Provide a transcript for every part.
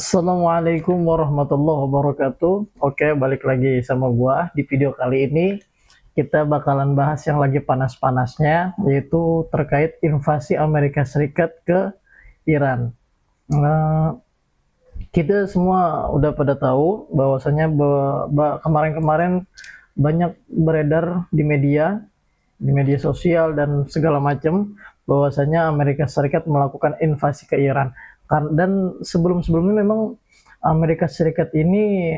Assalamualaikum warahmatullahi wabarakatuh. Oke, balik lagi sama gua. Di video kali ini kita bakalan bahas yang lagi panas-panasnya, yaitu terkait invasi Amerika Serikat ke Iran. Nah, kita semua udah pada tahu bahwasanya kemarin-kemarin banyak beredar di media sosial dan segala macam bahwasanya Amerika Serikat melakukan invasi ke Iran. Dan sebelum-sebelumnya memang Amerika Serikat ini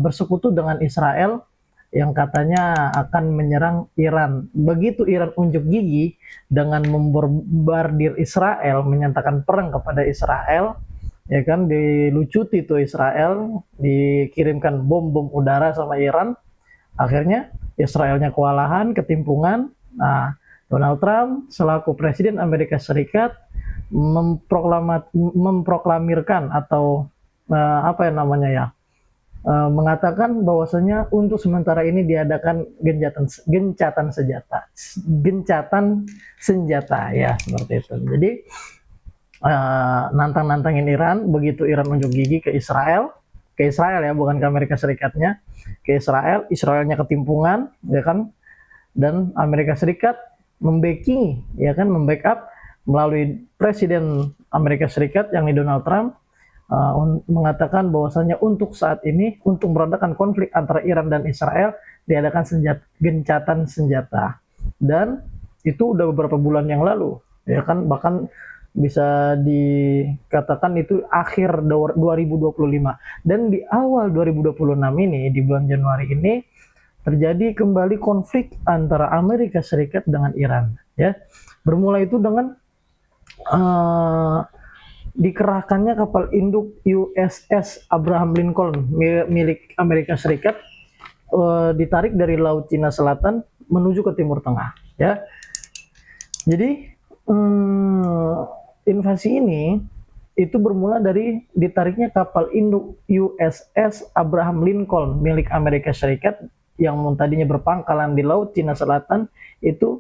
bersekutu dengan Israel yang katanya akan menyerang Iran. Begitu Iran unjuk gigi dengan membombardir Israel, menyatakan perang kepada Israel, ya kan, dilucuti tuh Israel, dikirimkan bom-bom udara sama Iran. Akhirnya Israelnya kewalahan, ketimpungan. Nah, Donald Trump selaku Presiden Amerika Serikat memproklamirkan atau apa yang namanya ya, mengatakan bahwasanya untuk sementara ini diadakan gencatan senjata ya, seperti itu. Jadi nantang-nantangin Iran. Begitu Iran unjuk gigi ke Israel ya, bukan ke Amerika Serikatnya, ke Israel, Israelnya ketimpungan, ya kan, dan Amerika Serikat membacking, ya kan, membackup melalui Presiden Amerika Serikat yang Donald Trump, mengatakan bahwasanya untuk saat ini, untuk meredakan konflik antara Iran dan Israel, diadakan gencatan senjata. Dan itu udah beberapa bulan yang lalu, ya kan, bahkan bisa dikatakan itu akhir 2025. Dan di awal 2026 ini, di bulan Januari ini, terjadi kembali konflik antara Amerika Serikat dengan Iran, ya. Bermula itu dengan dikerahkannya kapal induk USS Abraham Lincoln milik Amerika Serikat, ditarik dari Laut Cina Selatan menuju ke Timur Tengah, ya. Jadi invasi ini itu bermula dari ditariknya kapal induk USS Abraham Lincoln milik Amerika Serikat yang tadinya berpangkalan di Laut Cina Selatan, itu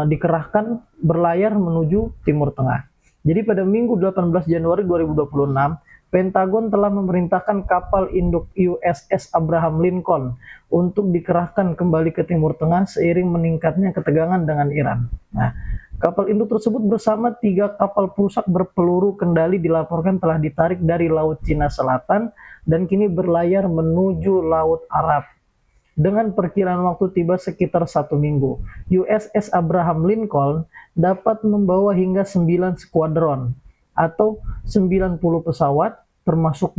dikerahkan berlayar menuju Timur Tengah. Jadi pada Minggu 18 Januari 2026, Pentagon telah memerintahkan kapal induk USS Abraham Lincoln untuk dikerahkan kembali ke Timur Tengah seiring meningkatnya ketegangan dengan Iran. Nah, kapal induk tersebut bersama 3 kapal perusak berpeluru kendali dilaporkan telah ditarik dari Laut Cina Selatan dan kini berlayar menuju Laut Arab. Dengan perkiraan waktu tiba sekitar 1 minggu, USS Abraham Lincoln dapat membawa hingga 9 skuadron atau 90 pesawat, termasuk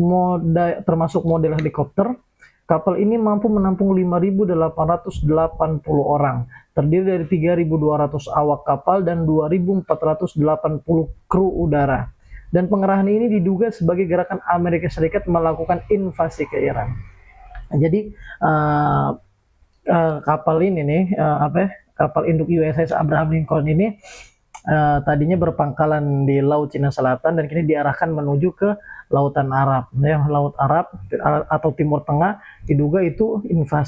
model helikopter. Kapal ini mampu menampung 5.880 orang, terdiri dari 3.200 awak kapal dan 2.480 kru udara. Dan pengerahan ini diduga sebagai gerakan Amerika Serikat melakukan invasi ke Iran. Jadi kapal ini nih, kapal induk USS Abraham Lincoln ini tadinya berpangkalan di Laut Cina Selatan dan kini diarahkan menuju ke Lautan Arab, ya, Laut Arab atau Timur Tengah. Diduga itu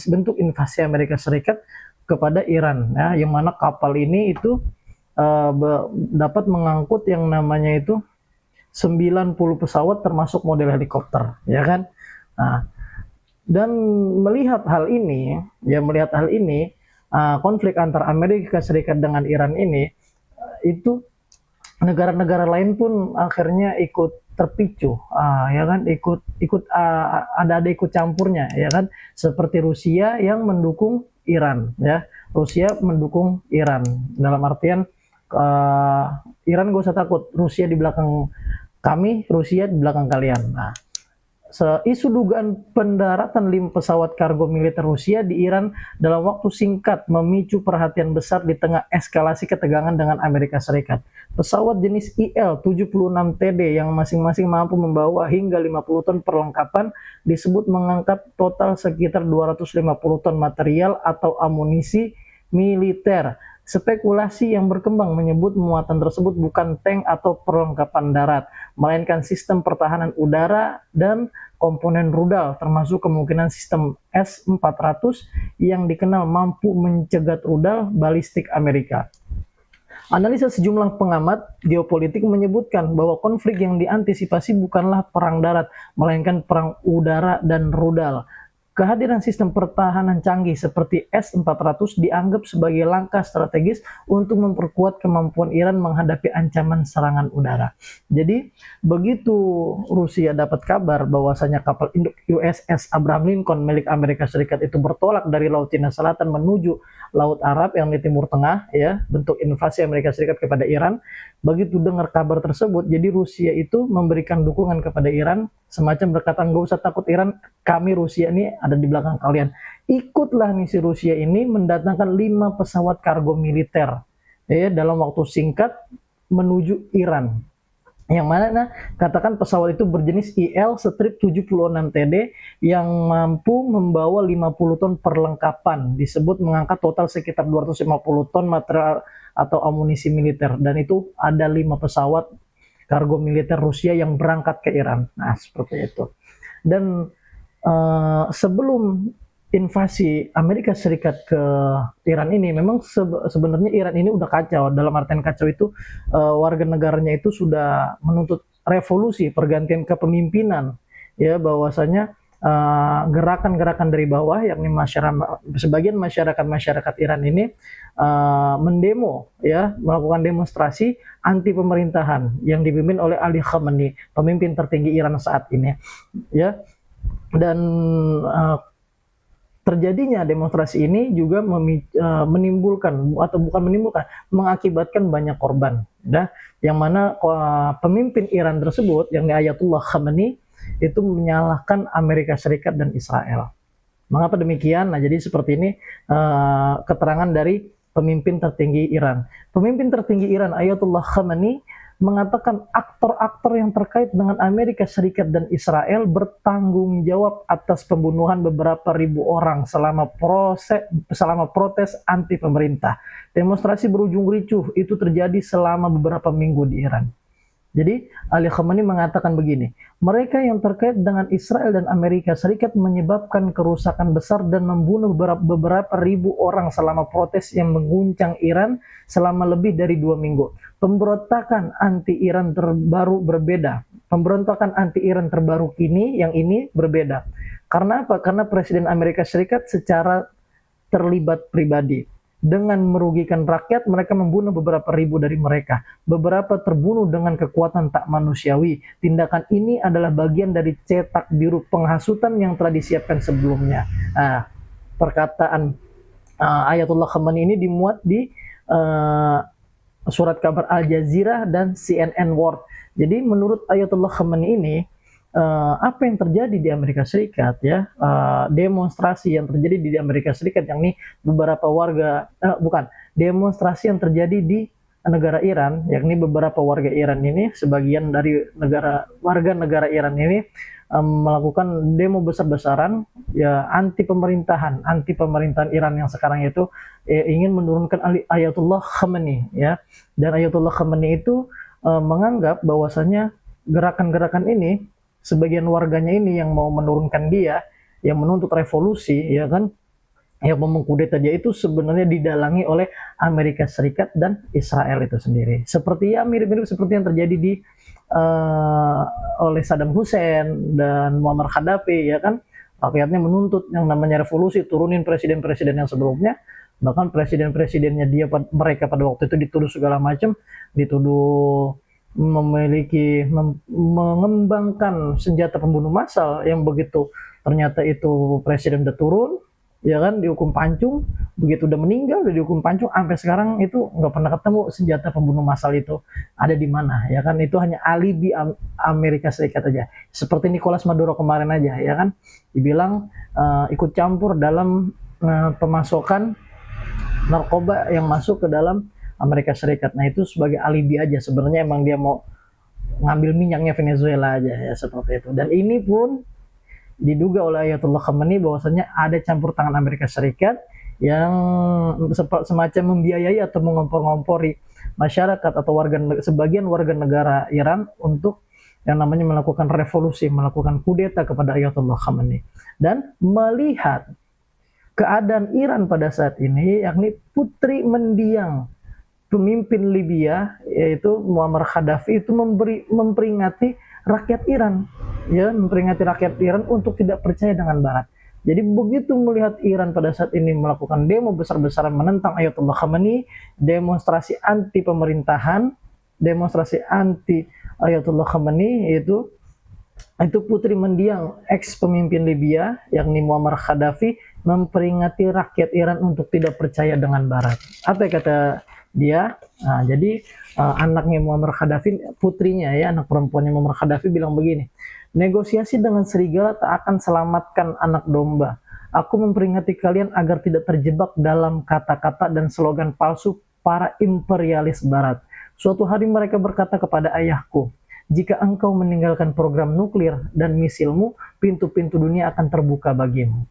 bentuk invasi Amerika Serikat kepada Iran, ya, yang mana kapal ini itu dapat mengangkut yang namanya itu 90 pesawat termasuk model helikopter, ya kan. Nah, dan melihat hal ini, konflik antara Amerika Serikat dengan Iran ini, itu negara-negara lain pun akhirnya ikut terpicu, ya kan, ada ikut campurnya, ya kan, seperti Rusia yang mendukung Iran, ya. Rusia mendukung Iran dalam artian Iran gak usah takut, Rusia di belakang kami, Rusia di belakang kalian. Nah, isu dugaan pendaratan 5 pesawat kargo militer Rusia di Iran dalam waktu singkat memicu perhatian besar di tengah eskalasi ketegangan dengan Amerika Serikat. Pesawat jenis IL-76TD yang masing-masing mampu membawa hingga 50 ton perlengkapan disebut mengangkat total sekitar 250 ton material atau amunisi militer. Spekulasi yang berkembang menyebut muatan tersebut bukan tank atau perlengkapan darat, melainkan sistem pertahanan udara dan komponen rudal, termasuk kemungkinan sistem S-400 yang dikenal mampu mencegat rudal balistik Amerika. Analisa sejumlah pengamat geopolitik menyebutkan bahwa konflik yang diantisipasi bukanlah perang darat, melainkan perang udara dan rudal. Kehadiran sistem pertahanan canggih seperti S-400 dianggap sebagai langkah strategis untuk memperkuat kemampuan Iran menghadapi ancaman serangan udara. Jadi, begitu Rusia dapat kabar bahwasanya kapal induk USS Abraham Lincoln milik Amerika Serikat itu bertolak dari Laut Cina Selatan menuju Laut Arab yang di Timur Tengah, ya, bentuk invasi Amerika Serikat kepada Iran. Begitu dengar kabar tersebut, jadi Rusia itu memberikan dukungan kepada Iran, semacam berkata, nggak usah takut Iran, kami Rusia ini ada di belakang kalian. Ikutlah nih si Rusia ini mendatangkan 5 pesawat kargo militer, ya, dalam waktu singkat menuju Iran. Yang mana katakan pesawat itu berjenis IL-76TD yang mampu membawa 50 ton perlengkapan, disebut mengangkat total sekitar 250 ton material atau amunisi militer, dan itu ada 5 pesawat kargo militer Rusia yang berangkat ke Iran. Nah, seperti itu. Dan sebelum invasi Amerika Serikat ke Iran ini, memang sebenarnya Iran ini udah kacau. Dalam artian kacau itu warga negaranya itu sudah menuntut revolusi, pergantian kepemimpinan, ya, bahwasanya gerakan-gerakan dari bawah, yakni sebagian masyarakat Iran ini mendemo, ya, melakukan demonstrasi anti pemerintahan yang dipimpin oleh Ali Khamenei, pemimpin tertinggi Iran saat ini, ya. Dan terjadinya demonstrasi ini juga menimbulkan, atau bukan menimbulkan, mengakibatkan banyak korban, ya, yang mana pemimpin Iran tersebut, yang Ayatullah Khamenei, itu menyalahkan Amerika Serikat dan Israel. Mengapa demikian? Nah, jadi seperti ini keterangan dari pemimpin tertinggi Iran. Pemimpin tertinggi Iran Ayatullah Khamenei mengatakan aktor-aktor yang terkait dengan Amerika Serikat dan Israel bertanggung jawab atas pembunuhan beberapa ribu orang selama protes anti pemerintah. Demonstrasi berujung ricuh itu terjadi selama beberapa minggu di Iran. Jadi Ali Khamenei mengatakan begini, mereka yang terkait dengan Israel dan Amerika Serikat menyebabkan kerusakan besar dan membunuh beberapa ribu orang selama protes yang mengguncang Iran selama lebih dari 2 minggu. Pemberontakan anti-Iran terbaru berbeda. Pemberontakan anti-Iran terbaru kini, yang ini berbeda. Karena apa? Karena Presiden Amerika Serikat secara terlibat pribadi. Dengan merugikan rakyat, mereka membunuh beberapa ribu dari mereka. Beberapa terbunuh dengan kekuatan tak manusiawi. Tindakan ini adalah bagian dari cetak biru penghasutan yang telah disiapkan sebelumnya. Nah, perkataan Ayatullah Khamenei ini dimuat di surat kabar Al Jazeera dan CNN World. Jadi menurut Ayatullah Khamenei ini, apa yang terjadi di Amerika Serikat, ya, demonstrasi yang terjadi di Amerika Serikat, yakni beberapa demonstrasi yang terjadi di negara Iran, yakni beberapa warga Iran ini, sebagian dari warga negara Iran ini melakukan demo besar-besaran, ya, anti pemerintahan Iran yang sekarang itu ingin menurunkan Ayatullah Khamenei, ya. Dan Ayatullah Khamenei itu menganggap bahwasanya gerakan-gerakan ini, sebagian warganya ini yang mau menurunkan dia, yang menuntut revolusi, ya kan, yang mau mengkudeta dia, itu sebenarnya didalangi oleh Amerika Serikat dan Israel itu sendiri. Seperti, ya, mirip-mirip seperti yang terjadi di oleh Saddam Hussein dan Muammar Gaddafi, ya kan, rakyatnya menuntut yang namanya revolusi, turunin presiden-presiden yang sebelumnya, bahkan presiden-presidennya mereka pada waktu itu dituduh segala macam, dituduh mengembangkan senjata pembunuh massal, yang begitu ternyata itu presiden udah turun, ya kan, dihukum pancung, begitu udah meninggal udah dihukum pancung, sampai sekarang itu nggak pernah ketemu senjata pembunuh massal itu ada di mana, ya kan. Itu hanya alibi Amerika Serikat aja, seperti Nicolas Maduro kemarin aja, ya kan, dibilang ikut campur dalam pemasokan narkoba yang masuk ke dalam Amerika Serikat. Nah, itu sebagai alibi aja, sebenarnya emang dia mau ngambil minyaknya Venezuela aja, ya, seperti itu. Dan ini pun diduga oleh Ayatullah Khamenei bahwasanya ada campur tangan Amerika Serikat yang semacam membiayai atau mengompor-ngompori masyarakat atau sebagian warga negara Iran untuk yang namanya melakukan revolusi, melakukan kudeta kepada Ayatullah Khamenei. Dan melihat keadaan Iran pada saat ini, yakni putri mendiang pemimpin Libya yaitu Muammar Gaddafi itu memperingati rakyat Iran, ya, memperingati rakyat Iran untuk tidak percaya dengan Barat. Jadi begitu melihat Iran pada saat ini melakukan demo besar-besaran menentang Ayatollah Khamenei, demonstrasi anti pemerintahan, demonstrasi anti Ayatollah Khamenei, itu putri mendiang ex pemimpin Libya yakni Muammar Gaddafi memperingati rakyat Iran untuk tidak percaya dengan Barat. Apa yang kata dia? Nah, jadi anaknya Muammar Gaddafi, putrinya ya, anak perempuannya Muammar Gaddafi bilang begini, negosiasi dengan serigala tak akan selamatkan anak domba. Aku memperingati kalian agar tidak terjebak dalam kata-kata dan slogan palsu para imperialis Barat. Suatu hari mereka berkata kepada ayahku, jika engkau meninggalkan program nuklir dan misilmu, pintu-pintu dunia akan terbuka bagimu.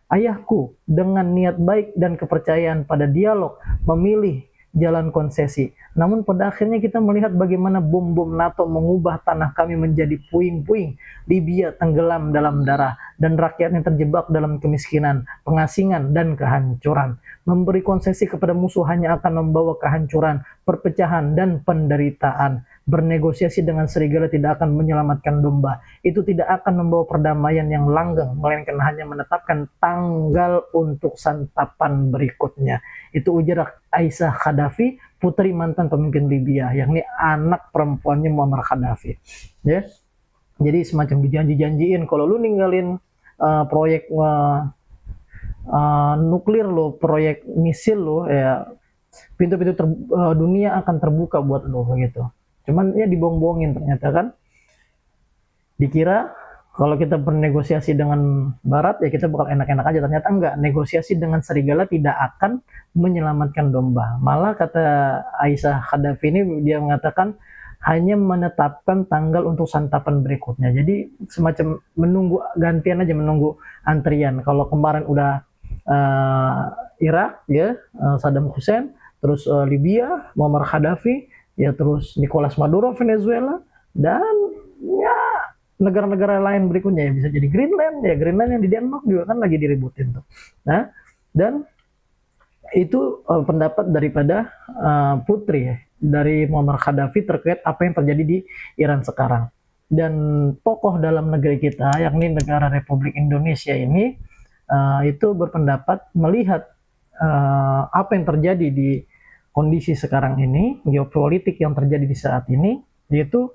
Ayahku dengan niat baik dan kepercayaan pada dialog memilih jalan konsesi. Namun pada akhirnya kita melihat bagaimana bom-bom NATO mengubah tanah kami menjadi puing-puing. Libya tenggelam dalam darah dan rakyatnya terjebak dalam kemiskinan, pengasingan, dan kehancuran. Memberi konsesi kepada musuh hanya akan membawa kehancuran, perpecahan, dan penderitaan. Bernegosiasi dengan serigala tidak akan menyelamatkan domba. Itu tidak akan membawa perdamaian yang langgeng, melainkan hanya menetapkan tanggal untuk santapan berikutnya. Itu ujar Aisyah Gaddafi, putri mantan pemimpin Libya, yakni anak perempuannya Muammar Gaddafi. Ya, jadi semacam dijanji-janjiin kalau lu ninggalin proyek nuklir lo, proyek misil lo, ya pintu-pintu dunia akan terbuka buat lo begitu. Cuman ya dibohong-bohongin ternyata kan. Dikira kalau kita bernegosiasi dengan Barat ya kita bakal enak-enak aja, ternyata enggak. Negosiasi dengan serigala tidak akan menyelamatkan domba. Malah kata Aisyah Gaddafi ini, dia mengatakan hanya menetapkan tanggal untuk santapan berikutnya. Jadi semacam menunggu gantian aja, menunggu antrian. Kalau kemarin udah Irak ya, Saddam Hussein, terus Libya Muammar Gaddafi, ya terus Nicolas Maduro Venezuela, dan ya negara-negara lain berikutnya ya bisa jadi Greenland, ya Greenland yang di Denmark juga kan lagi diributin tuh. Nah, dan itu pendapat daripada putri ya, dari Muammar Gaddafi terkait apa yang terjadi di Iran sekarang. Dan tokoh dalam negeri kita yakni negara Republik Indonesia ini itu berpendapat melihat apa yang terjadi di kondisi sekarang ini, geopolitik yang terjadi di saat ini, yaitu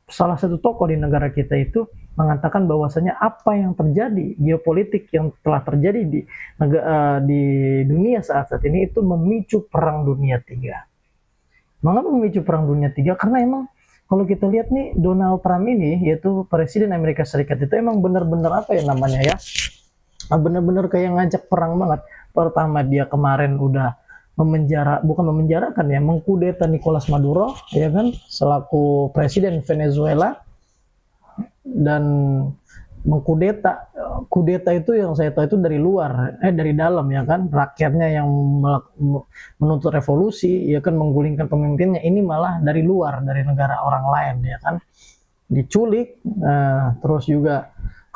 salah satu tokoh di negara kita itu mengatakan bahwasanya apa yang terjadi, geopolitik yang telah terjadi di dunia saat ini itu memicu perang dunia 3. Mengapa memicu perang dunia 3? Karena emang kalau kita lihat nih, Donald Trump ini, yaitu Presiden Amerika Serikat, itu emang benar-benar apa ya namanya ya, benar-benar kayak ngajak perang banget. Pertama dia kemarin udah bukan memenjarakan ya, mengkudeta Nicolas Maduro ya kan, selaku presiden Venezuela, dan kudeta itu yang saya tahu itu dari luar, dari dalam ya kan, rakyatnya yang menuntut revolusi ya kan, menggulingkan pemimpinnya, ini malah dari luar, dari negara orang lain ya kan, diculik. Terus juga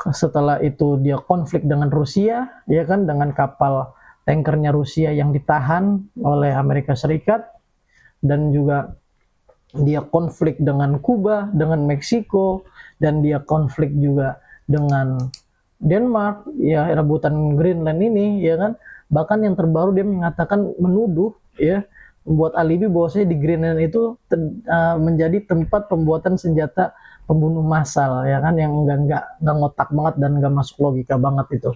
setelah itu dia konflik dengan Rusia ya kan, dengan kapal tankernya Rusia yang ditahan oleh Amerika Serikat, dan juga dia konflik dengan Kuba, dengan Meksiko, dan dia konflik juga dengan Denmark, ya rebutan Greenland ini ya kan. Bahkan yang terbaru dia mengatakan, menuduh ya, membuat alibi bahwasanya di Greenland itu menjadi tempat pembuatan senjata pembunuh massal ya kan, yang enggak ngotak banget dan enggak masuk logika banget itu.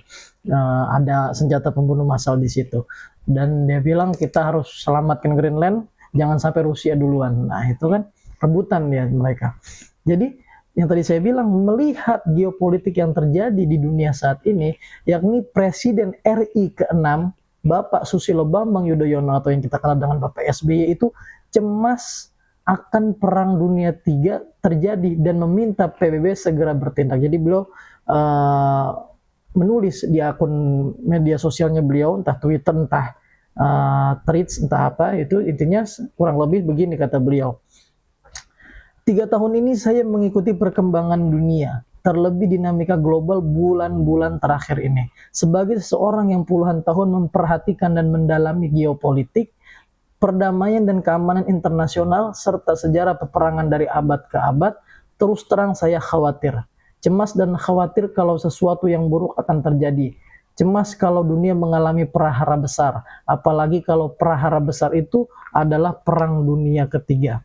Ada senjata pembunuh massal di situ, dan dia bilang kita harus selamatkan Greenland, jangan sampai Rusia duluan. Nah itu kan rebutan ya mereka. Jadi yang tadi saya bilang, melihat geopolitik yang terjadi di dunia saat ini, yakni Presiden RI ke-6 Bapak Susilo Bambang Yudhoyono atau yang kita kenal dengan Bapak SBY itu cemas akan perang dunia 3 terjadi dan meminta PBB segera bertindak. Jadi beliau menulis di akun media sosialnya beliau, entah Twitter, entah tweets, entah apa, itu intinya kurang lebih begini kata beliau. 3 tahun ini saya mengikuti perkembangan dunia, terlebih dinamika global bulan-bulan terakhir ini. Sebagai seseorang yang puluhan tahun memperhatikan dan mendalami geopolitik, perdamaian dan keamanan internasional, serta sejarah peperangan dari abad ke abad, terus terang saya khawatir. Cemas dan khawatir kalau sesuatu yang buruk akan terjadi. Cemas kalau dunia mengalami prahara besar, apalagi kalau prahara besar itu adalah Perang Dunia Ketiga.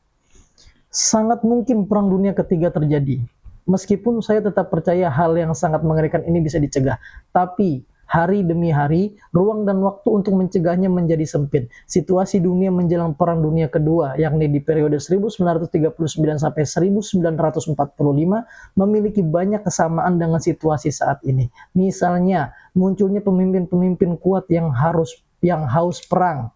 Sangat mungkin Perang Dunia Ketiga terjadi. Meskipun saya tetap percaya hal yang sangat mengerikan ini bisa dicegah, tapi hari demi hari, ruang dan waktu untuk mencegahnya menjadi sempit. Situasi dunia menjelang Perang Dunia Kedua, yakni di periode 1939 sampai 1945, memiliki banyak kesamaan dengan situasi saat ini. Misalnya, munculnya pemimpin-pemimpin kuat yang haus perang,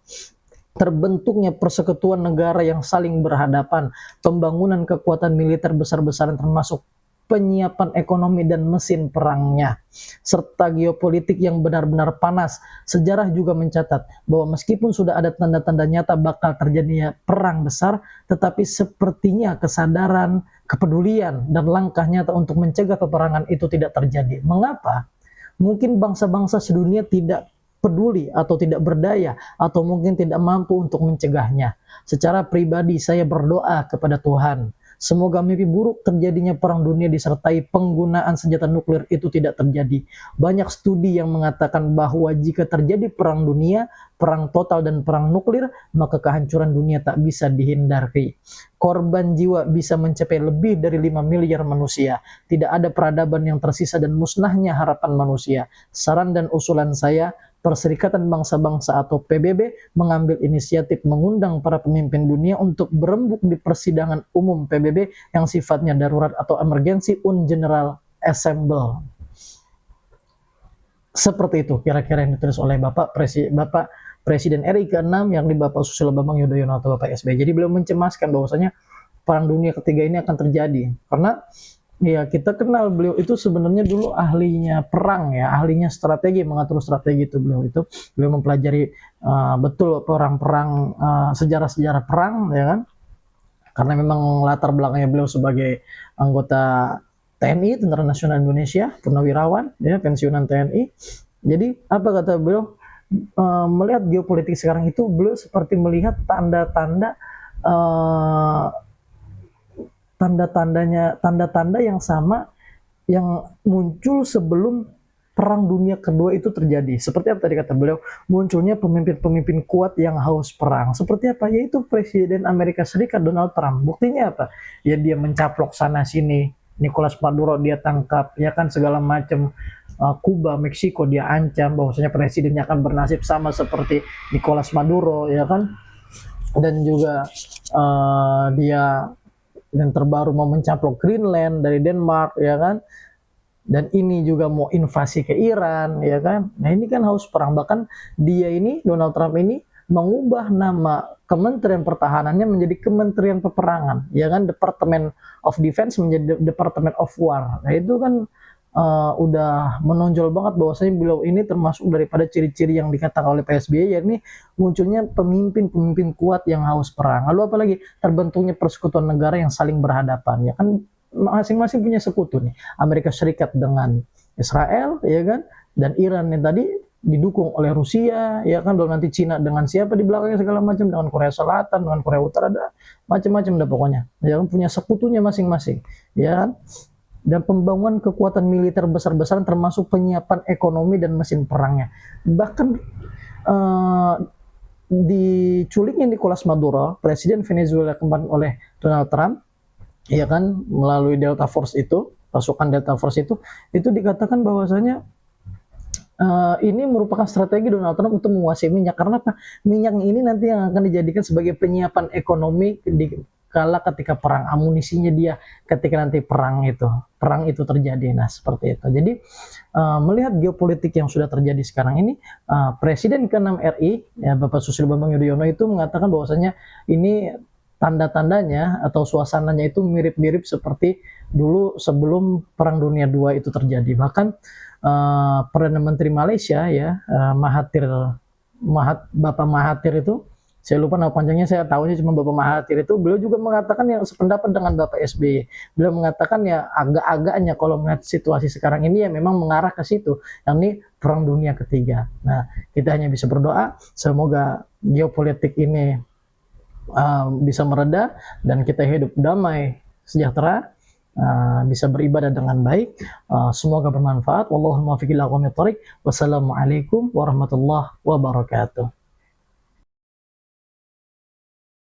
terbentuknya persekutuan negara yang saling berhadapan, pembangunan kekuatan militer besar-besaran termasuk penyiapan ekonomi dan mesin perangnya, serta geopolitik yang benar-benar panas. Sejarah juga mencatat bahwa meskipun sudah ada tanda-tanda nyata bakal terjadinya perang besar, tetapi sepertinya kesadaran, kepedulian, dan langkah nyata untuk mencegah peperangan itu tidak terjadi. Mengapa? Mungkin bangsa-bangsa sedunia tidak peduli atau tidak berdaya atau mungkin tidak mampu untuk mencegahnya. Secara pribadi saya berdoa kepada Tuhan, semoga mimpi buruk terjadinya perang dunia disertai penggunaan senjata nuklir itu tidak terjadi. Banyak studi yang mengatakan bahwa jika terjadi perang dunia, perang total dan perang nuklir, maka kehancuran dunia tak bisa dihindari. Korban jiwa bisa mencapai lebih dari 5 miliar manusia. Tidak ada peradaban yang tersisa dan musnahnya harapan manusia. Saran dan usulan saya, Perserikatan Bangsa-Bangsa atau PBB mengambil inisiatif mengundang para pemimpin dunia untuk berembuk di persidangan umum PBB yang sifatnya darurat atau emergency General Assembly. Seperti itu kira-kira yang ditulis oleh Bapak Presiden RI ke-6 yang di Bapak Susilo Bambang Yudhoyono atau Bapak SBY. Jadi beliau mencemaskan bahwasanya Perang Dunia Ketiga ini akan terjadi karena ya kita kenal beliau itu sebenarnya dulu ahlinya perang ya, ahlinya strategi, mengatur strategi itu beliau mempelajari betul perang-perang, sejarah-sejarah perang ya kan, karena memang latar belakangnya beliau sebagai anggota TNI, Tentara Nasional Indonesia, purnawirawan ya, pensiunan TNI. Jadi apa kata beliau, melihat geopolitik sekarang itu beliau seperti melihat tanda-tanda yang sama yang muncul sebelum Perang Dunia Kedua itu terjadi. Seperti apa tadi kata beliau, munculnya pemimpin-pemimpin kuat yang haus perang. Seperti apa? Yaitu Presiden Amerika Serikat Donald Trump. Buktinya apa? Ya dia mencaplok sana sini, Nicolas Maduro dia tangkap, ya kan, segala macam. Kuba, Meksiko dia ancam bahwasanya presidennya akan bernasib sama seperti Nicolas Maduro, ya kan. Dan juga dia yang terbaru mau mencaplok Greenland dari Denmark, ya kan, dan ini juga mau invasi ke Iran, ya kan. Nah ini kan haus perang. Bahkan dia ini, Donald Trump ini, mengubah nama Kementerian Pertahanannya menjadi Kementerian Peperangan, ya kan, Department of Defense menjadi Department of War. Nah itu kan udah menonjol banget bahwasanya beliau ini termasuk daripada ciri-ciri yang dikatakan oleh PSBY, yakni munculnya pemimpin-pemimpin kuat yang haus perang. Lalu apalagi terbentuknya persekutuan negara yang saling berhadapan, ya kan, masing-masing punya sekutu nih. Amerika Serikat dengan Israel, ya kan, dan Iran yang tadi didukung oleh Rusia, ya kan, belum nanti Cina dengan siapa di belakangnya segala macam, dengan Korea Selatan, dengan Korea Utara, ada macam-macam dah pokoknya. Ya kan, punya sekutunya masing-masing, ya kan. Dan pembangunan kekuatan militer besar-besaran termasuk penyiapan ekonomi dan mesin perangnya. Bahkan diculiknya Nicolas Maduro, presiden Venezuela kemarin oleh Donald Trump, ya kan, melalui Delta Force itu, pasukan Delta Force itu dikatakan bahwasanya ini merupakan strategi Donald Trump untuk menguasai minyak. Karena apa? Minyak ini nanti yang akan dijadikan sebagai penyiapan ekonomi kala ketika perang, amunisinya dia ketika nanti perang itu terjadi. Nah seperti itu. Jadi melihat geopolitik yang sudah terjadi sekarang ini, Presiden ke-6 RI ya, Bapak Susilo Bambang Yudhoyono itu mengatakan bahwasanya ini tanda-tandanya atau suasananya itu mirip-mirip seperti dulu sebelum Perang Dunia II itu terjadi. Bahkan Perdana Menteri Malaysia ya, Bapak Mahathir itu, saya lupa nama panjangnya, saya tahunya cuma Bapak Mahathir itu, beliau juga mengatakan yang sependapat dengan Bapak SBY. Beliau mengatakan ya agak-agaknya kalau melihat situasi sekarang ini ya memang mengarah ke situ, yang ini Perang Dunia Ketiga. Nah, kita hanya bisa berdoa semoga geopolitik ini bisa mereda dan kita hidup damai, sejahtera, bisa beribadah dengan baik. Semoga bermanfaat. Wallahul muwaffiq ila aqwamit thoriq. Wassalamualaikum warahmatullahi wabarakatuh.